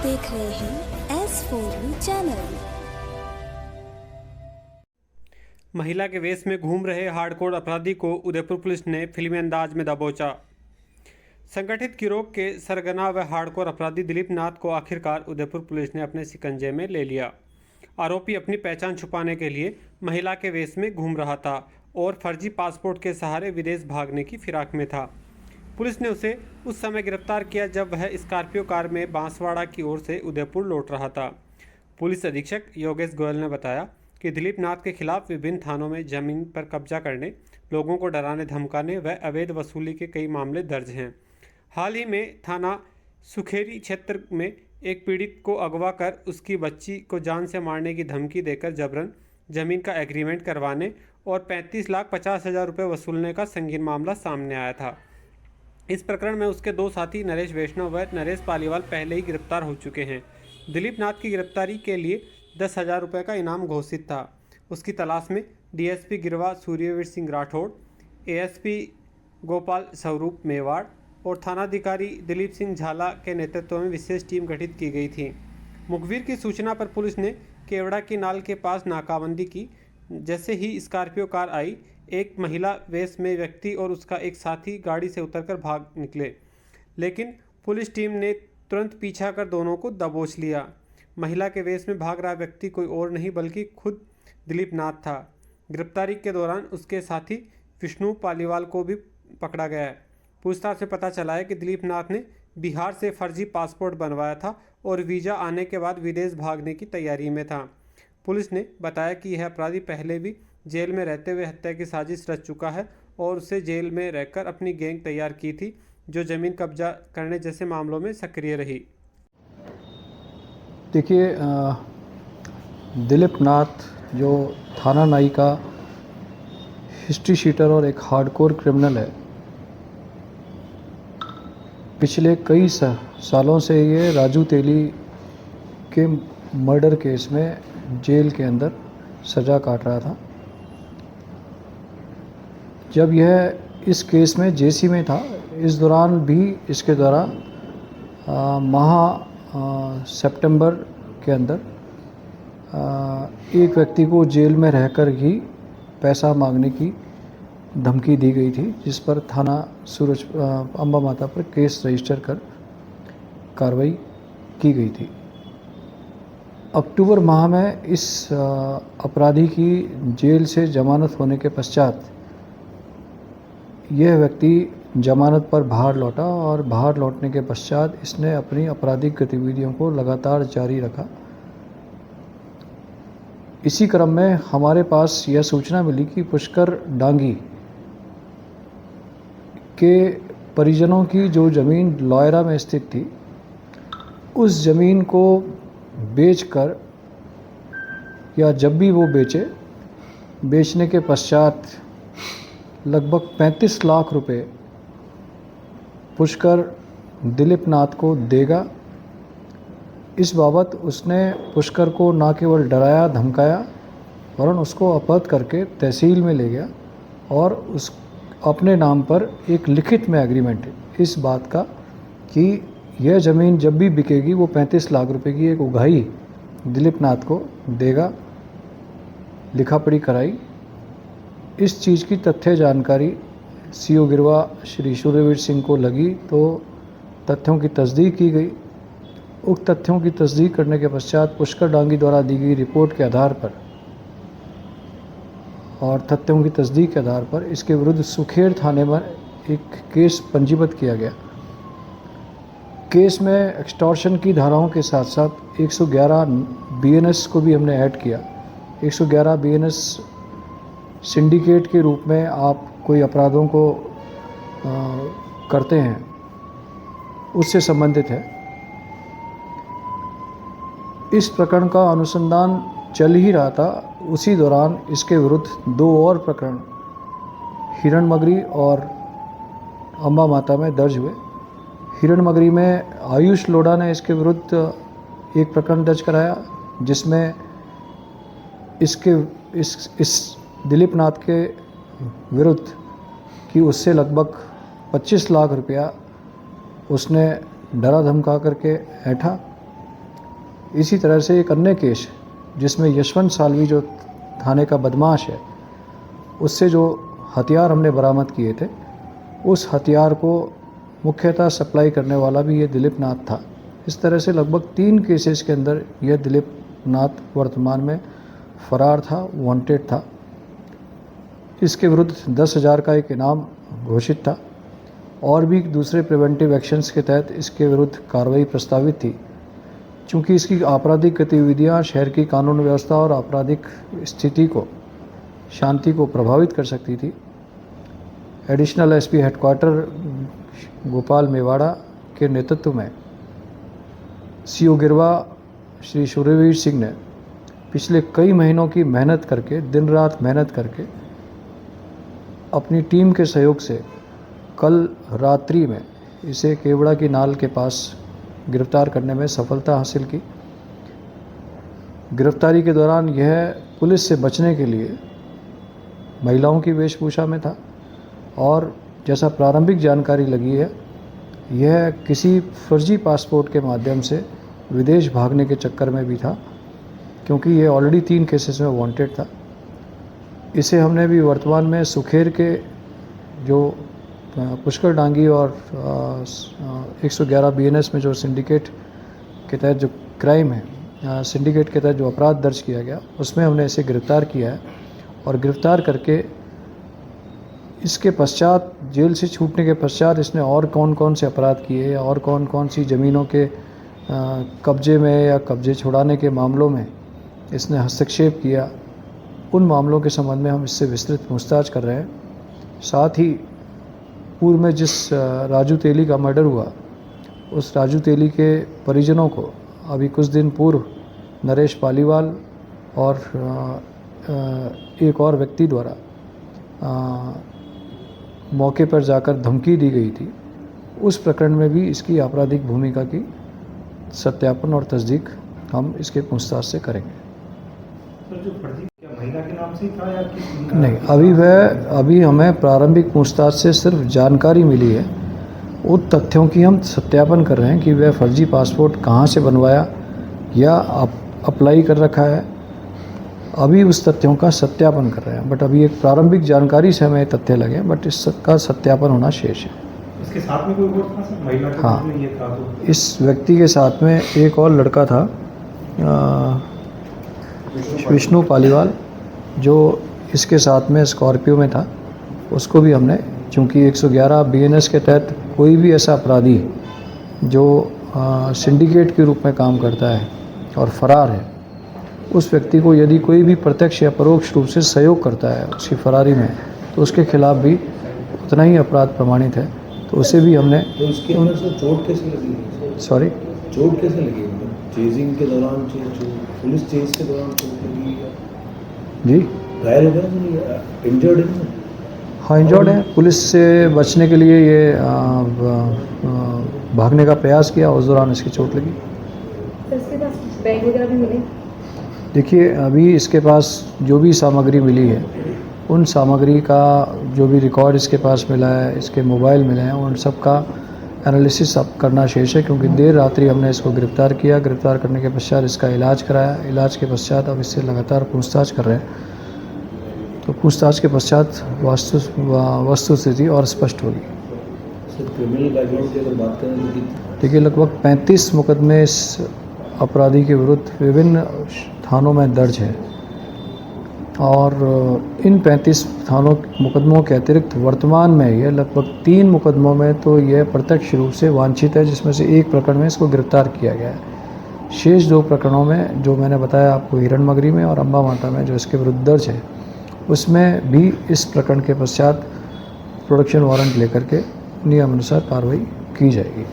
देख रहे हैं S4 चैनल। महिला के वेश में घूम रहे हार्डकोर अपराधी को उदयपुर पुलिस ने फिल्मी अंदाज में दबोचा। संगठित गिरोह के सरगना व हार्डकोर अपराधी दिलीप नाथ को आखिरकार उदयपुर पुलिस ने अपने शिकंजे में ले लिया। आरोपी अपनी पहचान छुपाने के लिए महिला के वेश में घूम रहा था और फर्जी पासपोर्ट के सहारे विदेश भागने की फिराक में था। पुलिस ने उसे उस समय गिरफ्तार किया जब वह स्कॉर्पियो कार में बांसवाड़ा की ओर से उदयपुर लौट रहा था। पुलिस अधीक्षक योगेश गोयल ने बताया कि दिलीप नाथ के खिलाफ विभिन्न थानों में जमीन पर कब्जा करने, लोगों को डराने धमकाने व अवैध वसूली के कई मामले दर्ज हैं। हाल ही में थाना सुखेरी क्षेत्र में एक पीड़ित को अगवा कर उसकी बच्ची को जान से मारने की धमकी देकर जबरन जमीन का एग्रीमेंट करवाने और 35,50,000 रुपये वसूलने का संगीन मामला सामने आया था। इस प्रकरण में उसके दो साथी नरेश वैष्णव व नरेश पालीवाल पहले ही गिरफ्तार हो चुके हैं। दिलीप नाथ की गिरफ्तारी के लिए 10,000 रुपये का इनाम घोषित था। उसकी तलाश में डीएसपी गिरवा सूर्यवीर सिंह राठौड़, एएसपी गोपाल स्वरूप मेवाड़ और थानाधिकारी दिलीप सिंह झाला के नेतृत्व में विशेष टीम गठित की गई थी। मुखबिर की सूचना पर पुलिस ने केवड़ा की नाल के पास नाकाबंदी की। जैसे ही स्कॉर्पियो कार आई, एक महिला वेश में व्यक्ति और उसका एक साथी गाड़ी से उतरकर भाग निकले, लेकिन पुलिस टीम ने तुरंत पीछा कर दोनों को दबोच लिया। महिला के वेश में भाग रहा व्यक्ति कोई और नहीं बल्कि खुद दिलीप नाथ था। गिरफ्तारी के दौरान उसके साथी विष्णु पालीवाल को भी पकड़ा गया है। पूछताछ से पता चला है कि दिलीप नाथ ने बिहार से फर्जी पासपोर्ट बनवाया था और वीज़ा आने के बाद विदेश भागने की तैयारी में था। पुलिस ने बताया कि यह अपराधी पहले भी जेल में रहते हुए हत्या की साजिश रच चुका है और उसे जेल में रहकर अपनी गैंग तैयार की थी, जो ज़मीन कब्जा करने जैसे मामलों में सक्रिय रही। देखिए, दिलीप नाथ जो थाना नाई का हिस्ट्री शीटर और एक हार्डकोर क्रिमिनल है, पिछले कई सालों से ये राजू तेली के मर्डर केस में जेल के अंदर सज़ा काट रहा था। जब यह इस केस में जेसी में था, इस दौरान भी इसके द्वारा सितंबर के अंदर एक व्यक्ति को जेल में रहकर ही पैसा मांगने की धमकी दी गई थी, जिस पर थाना अम्बा माता पर केस रजिस्टर कर कार्रवाई की गई थी। अक्टूबर माह में इस अपराधी की जेल से जमानत होने के पश्चात यह व्यक्ति जमानत पर बाहर लौटा और बाहर लौटने के पश्चात इसने अपनी आपराधिक गतिविधियों को लगातार जारी रखा। इसी क्रम में हमारे पास यह सूचना मिली कि पुष्कर डांगी के परिजनों की जो ज़मीन लॉयरा में स्थित थी, उस ज़मीन को बेचकर या जब भी वो बेचने के पश्चात लगभग 35 लाख रुपए पुष्कर दिलीप नाथ को देगा। इस बाबत उसने पुष्कर को न केवल डराया धमकाया, वरन उसको अपहृत करके तहसील में ले गया और उस अपने नाम पर एक लिखित में एग्रीमेंट इस बात का कि यह ज़मीन जब भी बिकेगी वो 35 लाख रुपए की एक उगाही दिलीप नाथ को देगा, लिखा पढ़ी कराई। इस चीज़ की तथ्य जानकारी सीओ गिरवा श्री सूर्यवीर सिंह को लगी तो तथ्यों की तस्दीक की गई। उक्त तथ्यों की तस्दीक करने के पश्चात पुष्कर डांगी द्वारा दी गई रिपोर्ट के आधार पर और तथ्यों की तस्दीक के आधार पर इसके विरुद्ध सुखेर थाने में एक केस पंजीबद्ध किया गया। केस में एक्सटॉर्शन की धाराओं के साथ साथ 111 बीएनएस को भी हमने ऐड किया। 111 बीएनएस सिंडिकेट के रूप में आप कोई अपराधों को करते हैं, उससे संबंधित है। इस प्रकरण का अनुसंधान चल ही रहा था, उसी दौरान इसके विरुद्ध दो और प्रकरण हिरणमगरी और अम्बा माता में दर्ज हुए। हिरणमगरी में आयुष लोढ़ा ने इसके विरुद्ध एक प्रकरण दर्ज कराया, जिसमें इस दिलीप नाथ के विरुद्ध कि उससे लगभग 25 लाख रुपया उसने डरा धमका करके ऐंठा इसी तरह से एक अन्य केस जिसमें यशवंत सालवी जो थाने का बदमाश है, उससे जो हथियार हमने बरामद किए थे, उस हथियार को मुख्यतः सप्लाई करने वाला भी ये दिलीप नाथ था। इस तरह से लगभग 3 केसेस के अंदर यह दिलीप नाथ वर्तमान में फरार था, वांटेड था। इसके विरुद्ध 10,000 का एक इनाम घोषित था और भी दूसरे प्रिवेंटिव एक्शंस के तहत इसके विरुद्ध कार्रवाई प्रस्तावित थी। चूँकि इसकी आपराधिक गतिविधियाँ शहर की कानून व्यवस्था और आपराधिक स्थिति को, शांति को प्रभावित कर सकती थी, additional SP headquarter Gopal Mewada के नेतृत्व में सीओ गिरवा श्री सूर्यवीर सिंह ने पिछले कई महीनों की मेहनत करके, दिन रात मेहनत करके, अपनी टीम के सहयोग से कल रात्रि में इसे केवड़ा की नाल के पास गिरफ्तार करने में सफलता हासिल की। गिरफ्तारी के दौरान यह पुलिस से बचने के लिए महिलाओं की वेशभूषा में था और जैसा प्रारंभिक जानकारी लगी है, यह किसी फर्जी पासपोर्ट के माध्यम से विदेश भागने के चक्कर में भी था, क्योंकि ये ऑलरेडी 3 केसेस में वांटेड था। इसे हमने भी वर्तमान में सुखेर के जो पुष्कर डांगी और 111 बीएनएस में जो सिंडिकेट के तहत जो क्राइम है, सिंडिकेट के तहत जो अपराध दर्ज किया गया, उसमें हमने इसे गिरफ़्तार किया है और गिरफ़्तार करके इसके पश्चात, जेल से छूटने के पश्चात इसने और कौन कौन से अपराध किए और कौन कौन सी ज़मीनों के कब्जे में या कब्जे छुड़ाने के मामलों में इसने हस्तक्षेप किया, उन मामलों के संबंध में हम इससे विस्तृत पूछताछ कर रहे हैं। साथ ही पूर्व में जिस राजू तेली का मर्डर हुआ, उस राजू तेली के परिजनों को अभी कुछ दिन पूर्व नरेश पालीवाल और एक और व्यक्ति द्वारा मौके पर जाकर धमकी दी गई थी। उस प्रकरण में भी इसकी आपराधिक भूमिका की सत्यापन और तस्दीक हम इसके पूछताछ से करेंगे। सर, जो फर्जी क्या महिला के नाम से था या किस? नहीं, अभी हमें प्रारंभिक पूछताछ से सिर्फ जानकारी मिली है। उन तथ्यों की हम सत्यापन कर रहे हैं कि वह फर्जी पासपोर्ट कहाँ से बनवाया या अप्लाई कर रखा है। अभी उस तथ्यों का सत्यापन कर रहे हैं, बट अभी एक प्रारंभिक जानकारी से हमें तथ्य लगे, बट इसका सत्यापन होना शेष है। इसके साथ में कोई और था सर? महिला के हाँ, साथ में ये था तो? इस व्यक्ति के साथ में एक और लड़का था, विष्णु पालीवाल, जो इसके साथ में स्कॉर्पियो में था। उसको भी हमने, चूँकि 111 बीएनएस के तहत कोई भी ऐसा अपराधी जो सिंडिकेट के रूप में काम करता है और फरार है, उस व्यक्ति को यदि कोई भी प्रत्यक्ष या परोक्ष रूप से सहयोग करता है उसकी फरारी में, तो उसके खिलाफ भी उतना ही अपराध प्रमाणित है। तो उसे भी हमने। तो उसके अंदर से चोट कैसे लगी? सॉरी, चोट कैसे लगी? चेजिंग के दौरान, पुलिस चेज के दौरान चोट लगी है जी? घायल हो गया, इंजर्ड है? हाँ, इंजर्ड है। पुलिस से बचने के लिए ये भागने का प्रयास किया, उस दौरान इसकी चोट लगी। इसके पास बैग वगैरह भी मिले? देखिए, अभी इसके पास जो भी सामग्री मिली है, उन सामग्री का जो भी रिकॉर्ड इसके पास मिला है, इसके मोबाइल मिले हैं, उन सब का एनालिसिस अब करना शेष है, क्योंकि देर रात्रि हमने इसको गिरफ़्तार किया। गिरफ़्तार करने के पश्चात इसका इलाज कराया। इलाज के पश्चात अब इससे लगातार पूछताछ कर रहे हैं। तो पूछताछ के पश्चात वस्तु स्थिति और स्पष्ट होगी। सर, क्रिमिनल बैकग्राउंड की अगर बात करें तो देखिए, लगभग 35 मुकदमे इस अपराधी के विरुद्ध विभिन्न थानों में दर्ज है और इन 35 मुकदमों के अतिरिक्त वर्तमान में यह लगभग 3 मुकदमों में तो यह प्रत्यक्ष रूप से वांछित है, जिसमें से एक प्रकरण में इसको गिरफ्तार किया गया है। शेष 2 प्रकरणों में, जो मैंने बताया आपको, हिरणमगरी में और अम्बा माता में, जो इसके विरुद्ध दर्ज है, उसमें भी इस प्रकरण के पश्चात प्रोडक्शन वारंट लेकर के नियमानुसार कार्रवाई की जाएगी।